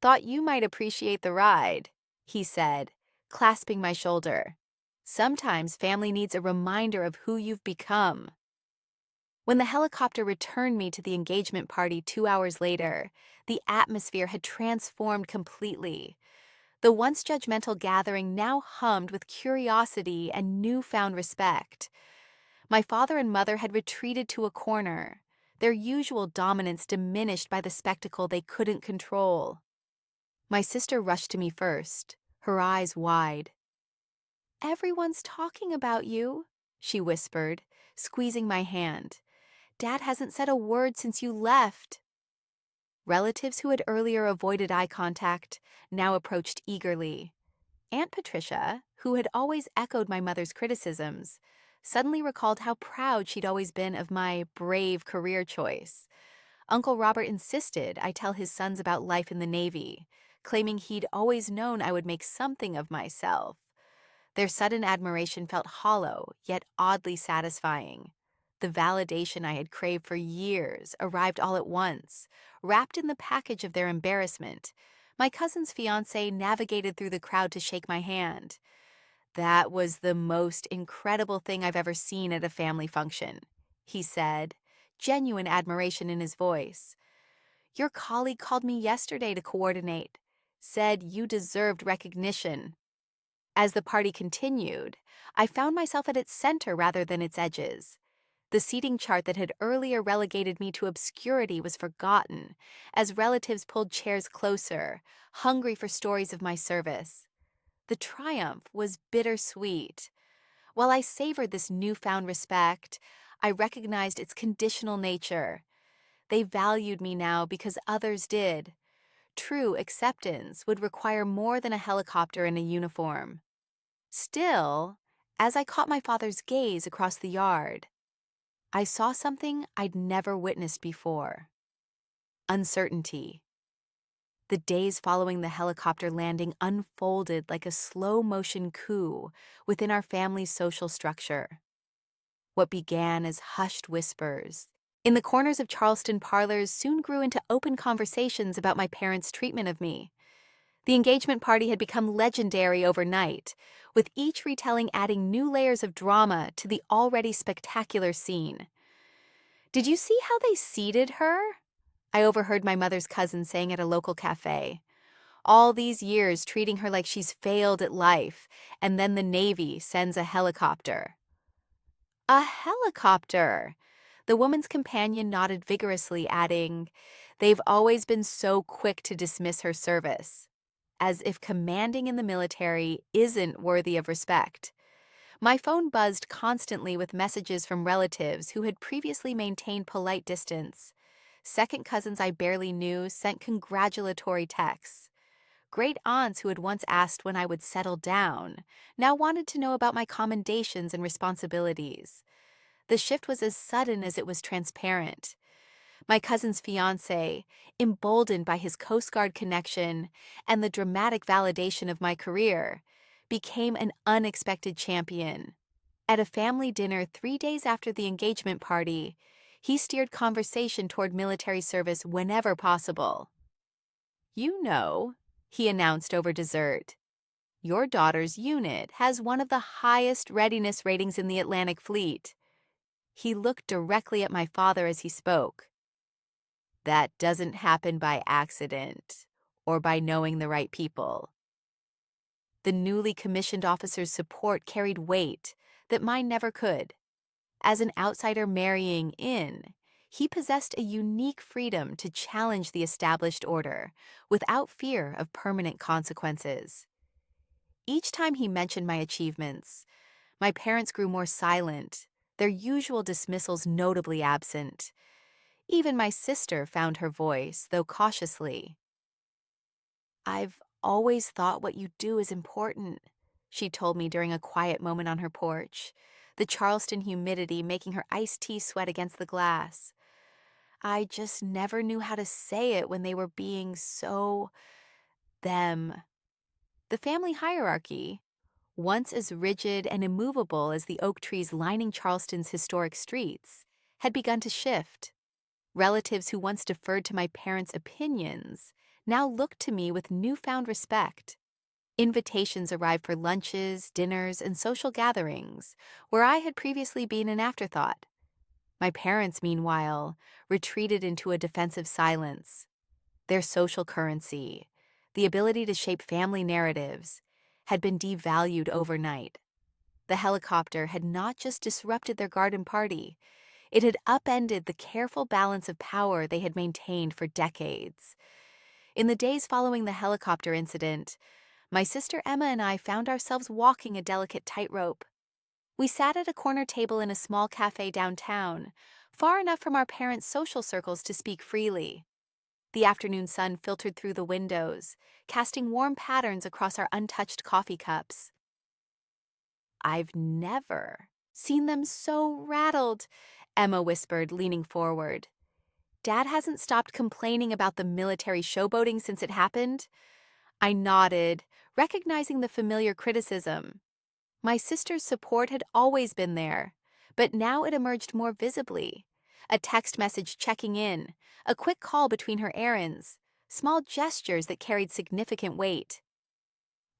Speaker 1: Thought you might appreciate the ride, he said, clasping my shoulder. Sometimes family needs a reminder of who you've become. When the helicopter returned me to the engagement party 2 hours later, the atmosphere had transformed completely. The once judgmental gathering now hummed with curiosity and newfound respect. My father and mother had retreated to a corner, their usual dominance diminished by the spectacle they couldn't control. My sister rushed to me first, her eyes wide. Everyone's talking about you, she whispered, squeezing my hand. Dad hasn't said a word since you left. Relatives who had earlier avoided eye contact now approached eagerly. Aunt Patricia, who had always echoed my mother's criticisms, suddenly recalled how proud she'd always been of my brave career choice. Uncle Robert insisted I tell his sons about life in the Navy, claiming he'd always known I would make something of myself. Their sudden admiration felt hollow, yet oddly satisfying. The validation I had craved for years arrived all at once, wrapped in the package of their embarrassment. My cousin's fiancé navigated through the crowd to shake my hand. That was the most incredible thing I've ever seen at a family function, he said, genuine admiration in his voice. Your colleague called me yesterday to coordinate, said you deserved recognition. As the party continued, I found myself at its center rather than its edges. The seating chart that had earlier relegated me to obscurity was forgotten, as relatives pulled chairs closer, hungry for stories of my service. The triumph was bittersweet. While I savored this newfound respect, I recognized its conditional nature. They valued me now because others did. True acceptance would require more than a helicopter and a uniform. Still, as I caught my father's gaze across the yard, I saw something I'd never witnessed before. Uncertainty. The days following the helicopter landing unfolded like a slow-motion coup within our family's social structure. What began as hushed whispers in the corners of Charleston parlors soon grew into open conversations about my parents' treatment of me. The engagement party had become legendary overnight, with each retelling adding new layers of drama to the already spectacular scene. Did you see how they seated her? I overheard my mother's cousin saying at a local cafe. All these years treating her like she's failed at life, and then the Navy sends a helicopter. A helicopter! The woman's companion nodded vigorously, adding, "They've always been so quick to dismiss her service, as if commanding in the military isn't worthy of respect." My phone buzzed constantly with messages from relatives who had previously maintained polite distance. Second cousins I barely knew sent congratulatory texts. Great aunts who had once asked when I would settle down now wanted to know about my commendations and responsibilities. The shift was as sudden as it was transparent. My cousin's fiance, emboldened by his Coast Guard connection and the dramatic validation of my career, became an unexpected champion. At a family dinner 3 days after the engagement party, he steered conversation toward military service whenever possible. "You know," he announced over dessert, "your daughter's unit has one of the highest readiness ratings in the Atlantic Fleet." He looked directly at my father as he spoke. "That doesn't happen by accident or by knowing the right people." The newly commissioned officer's support carried weight that mine never could. As an outsider marrying in, he possessed a unique freedom to challenge the established order without fear of permanent consequences. Each time he mentioned my achievements, my parents grew more silent, their usual dismissals notably absent. Even my sister found her voice, though cautiously. "I've always thought what you do is important," she told me during a quiet moment on her porch, the Charleston humidity making her iced tea sweat against the glass. "I just never knew how to say it when they were being so them." The family hierarchy, once as rigid and immovable as the oak trees lining Charleston's historic streets, had begun to shift. Relatives who once deferred to my parents' opinions now looked to me with newfound respect. Invitations arrived for lunches, dinners, and social gatherings, where I had previously been an afterthought. My parents, meanwhile, retreated into a defensive silence. Their social currency, the ability to shape family narratives, had been devalued overnight. The helicopter had not just disrupted their garden party, it had upended the careful balance of power they had maintained for decades. In the days following the helicopter incident, my sister Emma and I found ourselves walking a delicate tightrope. We sat at a corner table in a small cafe downtown, far enough from our parents' social circles to speak freely. The afternoon sun filtered through the windows, casting warm patterns across our untouched coffee cups. "I've never seen them so rattled," Emma whispered, leaning forward. "Dad hasn't stopped complaining about the military showboating since it happened?" I nodded, recognizing the familiar criticism. My sister's support had always been there, but now it emerged more visibly. A text message checking in, a quick call between her errands, small gestures that carried significant weight.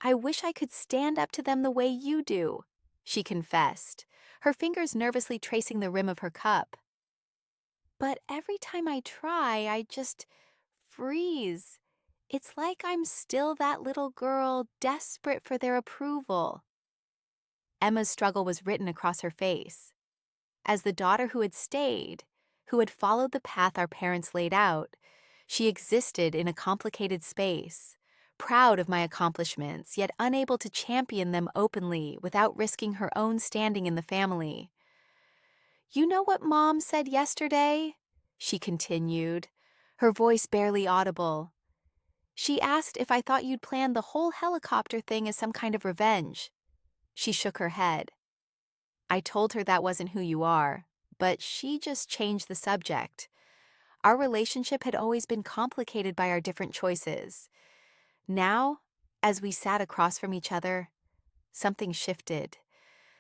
Speaker 1: "I wish I could stand up to them the way you do," she confessed, her fingers nervously tracing the rim of her cup. "But every time I try, I just freeze. It's like I'm still that little girl desperate for their approval." Emma's struggle was written across her face. As the daughter who had stayed, who had followed the path our parents laid out, she existed in a complicated space, proud of my accomplishments, yet unable to champion them openly without risking her own standing in the family. "You know what Mom said yesterday?" she continued, her voice barely audible. "She asked if I thought you'd planned the whole helicopter thing as some kind of revenge." She shook her head. "I told her that wasn't who you are, but she just changed the subject. Our relationship had always been complicated by our different choices. Now, as we sat across from each other, something shifted.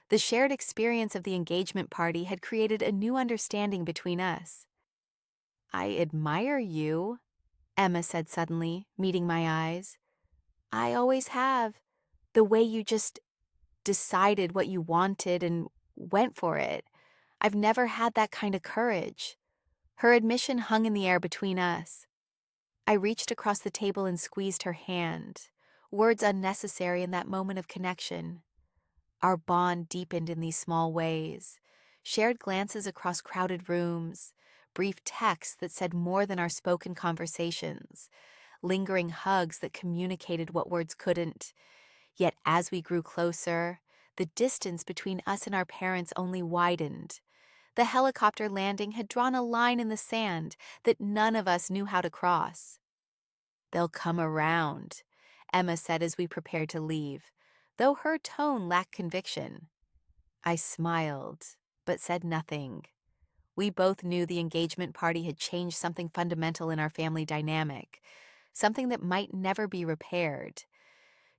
Speaker 1: The shared experience of the engagement party had created a new understanding between us." "I admire you," Emma said suddenly, meeting my eyes. "I always have. The way you just decided what you wanted and went for it. I've never had that kind of courage." Her admission hung in the air between us. I reached across the table and squeezed her hand, words unnecessary in that moment of connection. Our bond deepened in these small ways, shared glances across crowded rooms, brief texts that said more than our spoken conversations, lingering hugs that communicated what words couldn't. Yet as we grew closer, the distance between us and our parents only widened. The helicopter landing had drawn a line in the sand that none of us knew how to cross. "They'll come around," Emma said as we prepared to leave, though her tone lacked conviction. I smiled, but said nothing. We both knew the engagement party had changed something fundamental in our family dynamic, something that might never be repaired.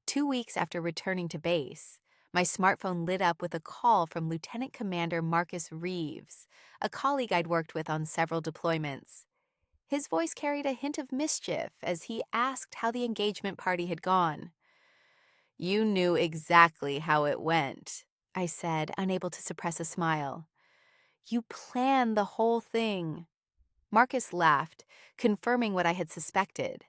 Speaker 1: 2 weeks after returning to base, my smartphone lit up with a call from Lieutenant Commander Marcus Reeves, a colleague I'd worked with on several deployments. His voice carried a hint of mischief as he asked how the engagement party had gone. "You knew exactly how it went," I said, unable to suppress a smile. "You planned the whole thing." Marcus laughed, confirming what I had suspected.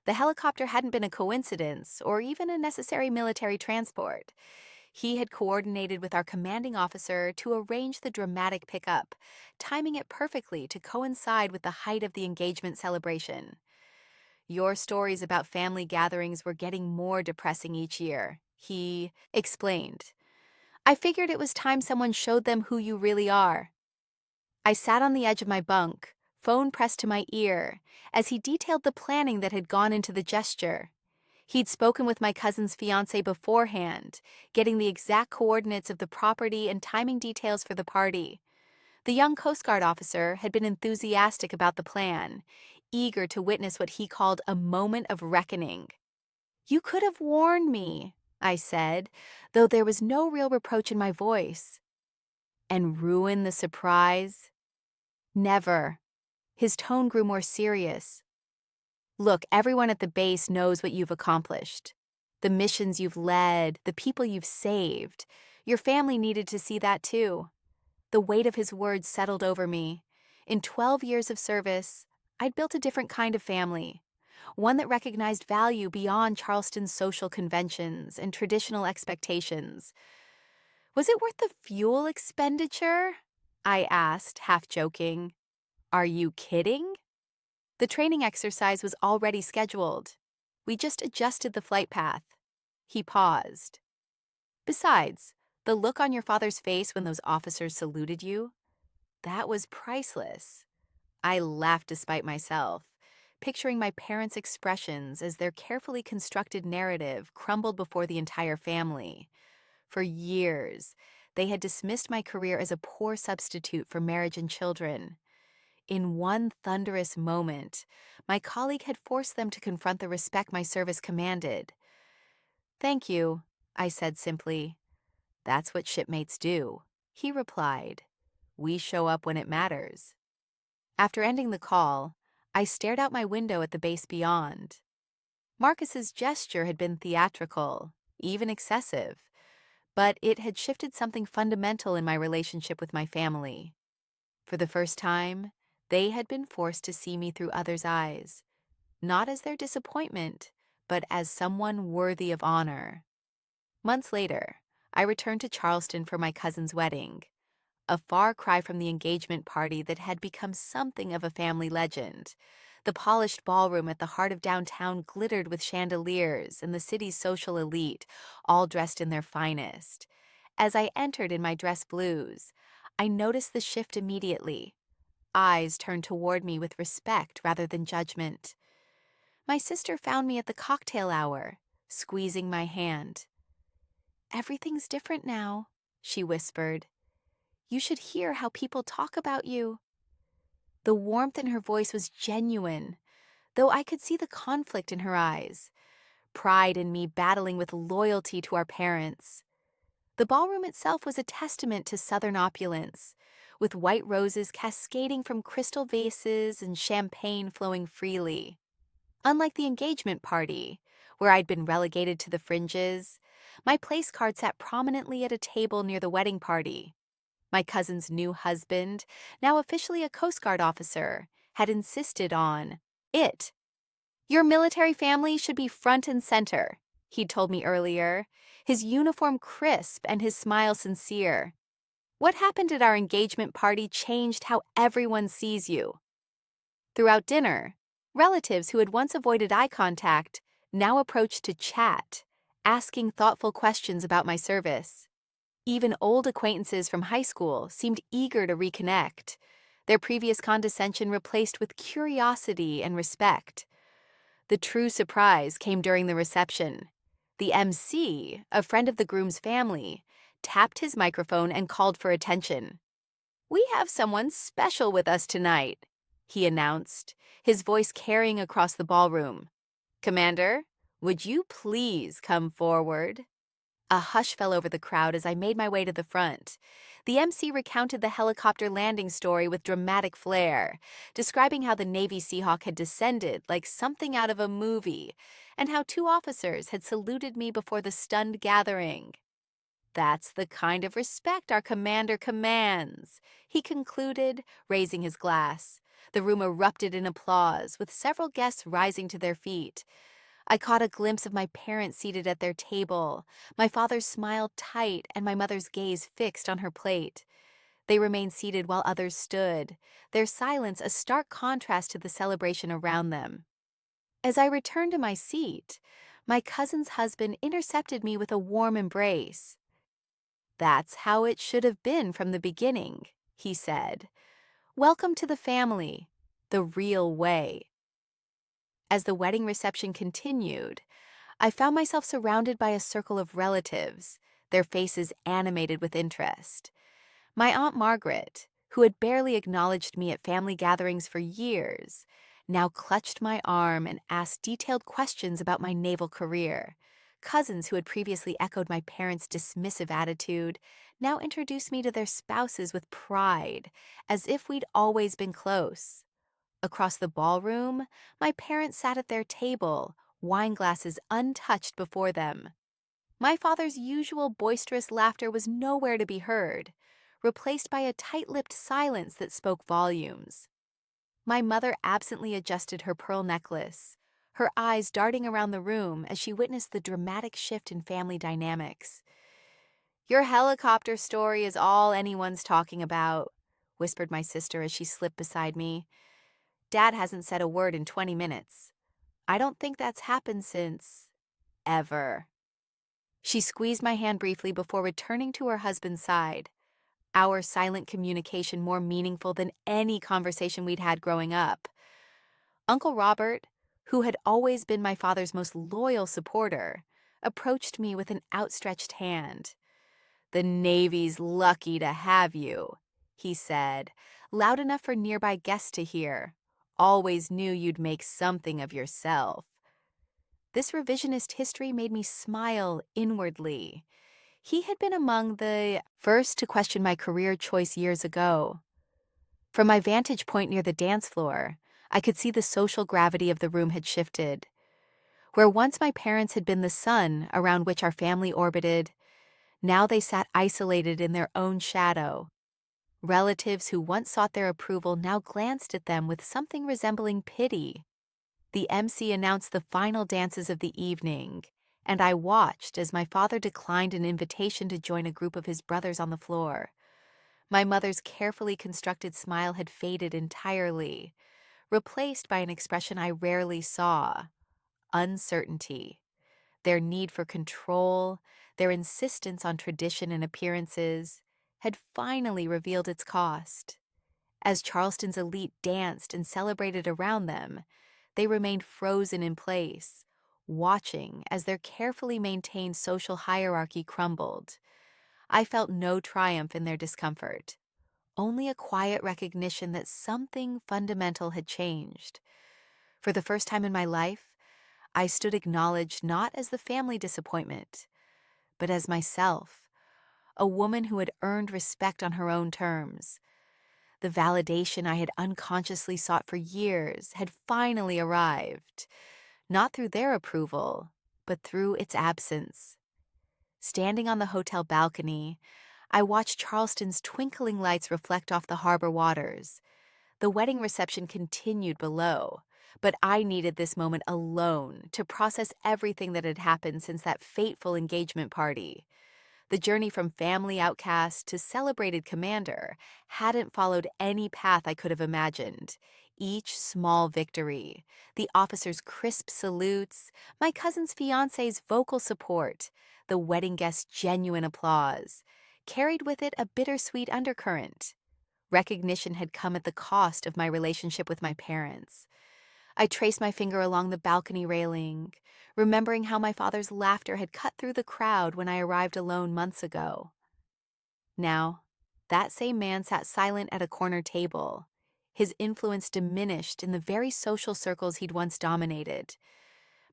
Speaker 1: The helicopter hadn't been a coincidence or even a necessary military transport. He had coordinated with our commanding officer to arrange the dramatic pickup, timing it perfectly to coincide with the height of the engagement celebration. "Your stories about family gatherings were getting more depressing each year," he explained. "I figured it was time someone showed them who you really are." I sat on the edge of my bunk, phone pressed to my ear, as he detailed the planning that had gone into the gesture. He'd spoken with my cousin's fiancé beforehand, getting the exact coordinates of the property and timing details for the party. The young Coast Guard officer had been enthusiastic about the plan, eager to witness what he called a moment of reckoning. "You could have warned me," I said, though there was no real reproach in my voice. "And ruin the surprise?" "Never." His tone grew more serious. "Look, everyone at the base knows what you've accomplished. The missions you've led, the people you've saved. Your family needed to see that too." The weight of his words settled over me. In 12 years of service, I'd built a different kind of family, one that recognized value beyond Charleston's social conventions and traditional expectations. "Was it worth the fuel expenditure?" I asked, half joking. "Are you kidding?" The training exercise was already scheduled. We just adjusted the flight path. He paused. "Besides, the look on your father's face when those officers saluted you, that was priceless." I laughed despite myself, picturing my parents' expressions as their carefully constructed narrative crumbled before the entire family. For years, they had dismissed my career as a poor substitute for marriage and children. In one thunderous moment, my colleague had forced them to confront the respect my service commanded. "Thank you," I said simply. "That's what shipmates do," he replied. "We show up when it matters." After ending the call, I stared out my window at the base beyond. Marcus's gesture had been theatrical, even excessive, but it had shifted something fundamental in my relationship with my family. For the first time, they had been forced to see me through others' eyes, not as their disappointment, but as someone worthy of honor. Months later, I returned to Charleston for my cousin's wedding, a far cry from the engagement party that had become something of a family legend. The polished ballroom at the heart of downtown glittered with chandeliers and the city's social elite, all dressed in their finest. As I entered in my dress blues, I noticed the shift immediately. Eyes turned toward me with respect rather than judgment. My sister found me at the cocktail hour, squeezing my hand. "Everything's different now," she whispered. "You should hear how people talk about you." The warmth in her voice was genuine, though I could see the conflict in her eyes, pride in me battling with loyalty to our parents. The ballroom itself was a testament to Southern opulence, with white roses cascading from crystal vases and champagne flowing freely. Unlike the engagement party, where I'd been relegated to the fringes, my place card sat prominently at a table near the wedding party. My cousin's new husband, now officially a Coast Guard officer, had insisted on it. Your military family should be front and center, he'd told me earlier, his uniform crisp and his smile sincere. What happened at our engagement party changed how everyone sees you. Throughout dinner, relatives who had once avoided eye contact now approached to chat, asking thoughtful questions about my service. Even old acquaintances from high school seemed eager to reconnect, their previous condescension replaced with curiosity and respect. The true surprise came during the reception. The MC, a friend of the groom's family, tapped his microphone and called for attention. "We have someone special with us tonight," he announced, his voice carrying across the ballroom. "Commander, would you please come forward?" A hush fell over the crowd as I made my way to the front. The MC recounted the helicopter landing story with dramatic flair, describing how the Navy Seahawk had descended like something out of a movie, and how 2 officers had saluted me before the stunned gathering. "That's the kind of respect our commander commands," he concluded, raising his glass. The room erupted in applause, with several guests rising to their feet. I caught a glimpse of my parents seated at their table, my father's smile tight and my mother's gaze fixed on her plate. They remained seated while others stood, their silence a stark contrast to the celebration around them. As I returned to my seat, my cousin's husband intercepted me with a warm embrace. "That's how it should have been from the beginning," he said. "Welcome to the family, the real way." As the wedding reception continued, I found myself surrounded by a circle of relatives, their faces animated with interest. My Aunt Margaret, who had barely acknowledged me at family gatherings for years, now clutched my arm and asked detailed questions about my naval career. Cousins who had previously echoed my parents' dismissive attitude now introduced me to their spouses with pride, as if we'd always been close. Across the ballroom, my parents sat at their table, wine glasses untouched before them. My father's usual boisterous laughter was nowhere to be heard, replaced by a tight-lipped silence that spoke volumes. My mother absently adjusted her pearl necklace, her eyes darting around the room as she witnessed the dramatic shift in family dynamics. "Your helicopter story is all anyone's talking about," whispered my sister as she slipped beside me. "Dad hasn't said a word in 20 minutes. I don't think that's happened since... ever." She squeezed my hand briefly before returning to her husband's side, our silent communication more meaningful than any conversation we'd had growing up. Uncle Robert, who had always been my father's most loyal supporter, approached me with an outstretched hand. "The Navy's lucky to have you," he said, loud enough for nearby guests to hear. "Always knew you'd make something of yourself." This revisionist history made me smile inwardly. He had been among the first to question my career choice years ago. From my vantage point near the dance floor, I could see the social gravity of the room had shifted. Where once my parents had been the sun around which our family orbited, now they sat isolated in their own shadow. Relatives who once sought their approval now glanced at them with something resembling pity. The MC announced the final dances of the evening, and I watched as my father declined an invitation to join a group of his brothers on the floor. My mother's carefully constructed smile had faded entirely, replaced by an expression I rarely saw: uncertainty. Their need for control, their insistence on tradition and appearances, had finally revealed its cost. As Charleston's elite danced and celebrated around them, they remained frozen in place, watching as their carefully maintained social hierarchy crumbled. I felt no triumph in their discomfort, only a quiet recognition that something fundamental had changed. For the first time in my life, I stood acknowledged not as the family disappointment, but as myself, a woman who had earned respect on her own terms. The validation I had unconsciously sought for years had finally arrived, not through their approval, but through its absence. Standing on the hotel balcony, I watched Charleston's twinkling lights reflect off the harbor waters. The wedding reception continued below, But I needed this moment alone to process everything that had happened since that fateful engagement party. The journey from family outcast to celebrated commander hadn't followed any path I could have imagined. Each small victory, the officer's crisp salutes, my cousin's fiance's vocal support, the wedding guest's genuine applause, carried with it a bittersweet undercurrent. Recognition had come at the cost of my relationship with my parents. I traced my finger along the balcony railing, remembering how my father's laughter had cut through the crowd when I arrived alone months ago. Now, that same man sat silent at a corner table, his influence diminished in the very social circles he'd once dominated.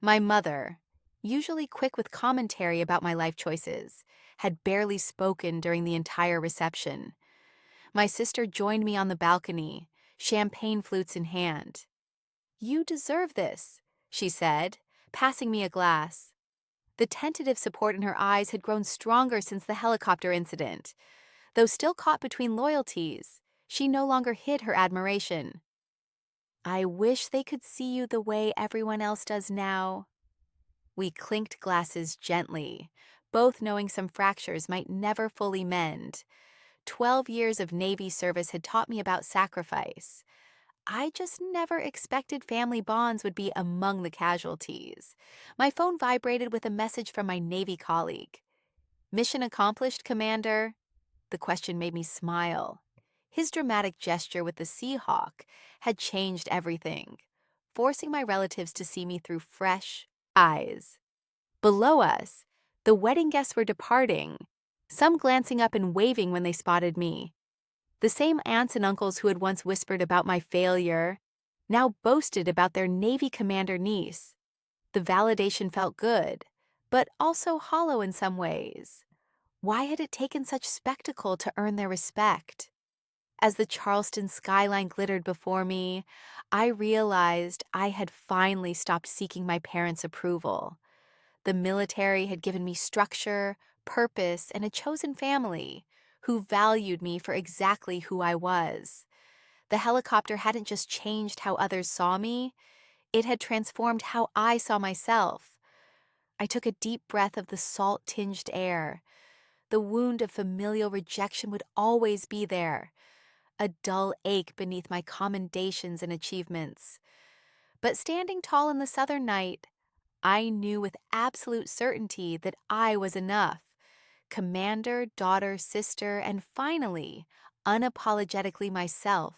Speaker 1: My mother, usually quick with commentary about my life choices, had barely spoken during the entire reception. My sister joined me on the balcony, champagne flutes in hand. "You deserve this," she said, passing me a glass. The tentative support in her eyes had grown stronger since the helicopter incident. Though still caught between loyalties, she no longer hid her admiration. "I wish they could see you the way everyone else does now." We clinked glasses gently, both knowing some fractures might never fully mend. 12 years of Navy service had taught me about sacrifice. I just never expected family bonds would be among the casualties. My phone vibrated with a message from my Navy colleague. "Mission accomplished, Commander?" The question made me smile. His dramatic gesture with the Seahawk had changed everything, forcing my relatives to see me through fresh eyes. Below us, the wedding guests were departing, some glancing up and waving when they spotted me. The same aunts and uncles who had once whispered about my failure now boasted about their Navy commander niece. The validation felt good, but also hollow in some ways. Why had it taken such spectacle to earn their respect? As the Charleston skyline glittered before me, I realized I had finally stopped seeking my parents' approval. The military had given me structure, purpose, and a chosen family who valued me for exactly who I was. The helicopter hadn't just changed how others saw me, it had transformed how I saw myself. I took a deep breath of the salt-tinged air. The wound of familial rejection would always be there, a dull ache beneath my commendations and achievements. But standing tall in the southern night, I knew with absolute certainty that I was enough. Commander, daughter, sister, and finally, unapologetically myself.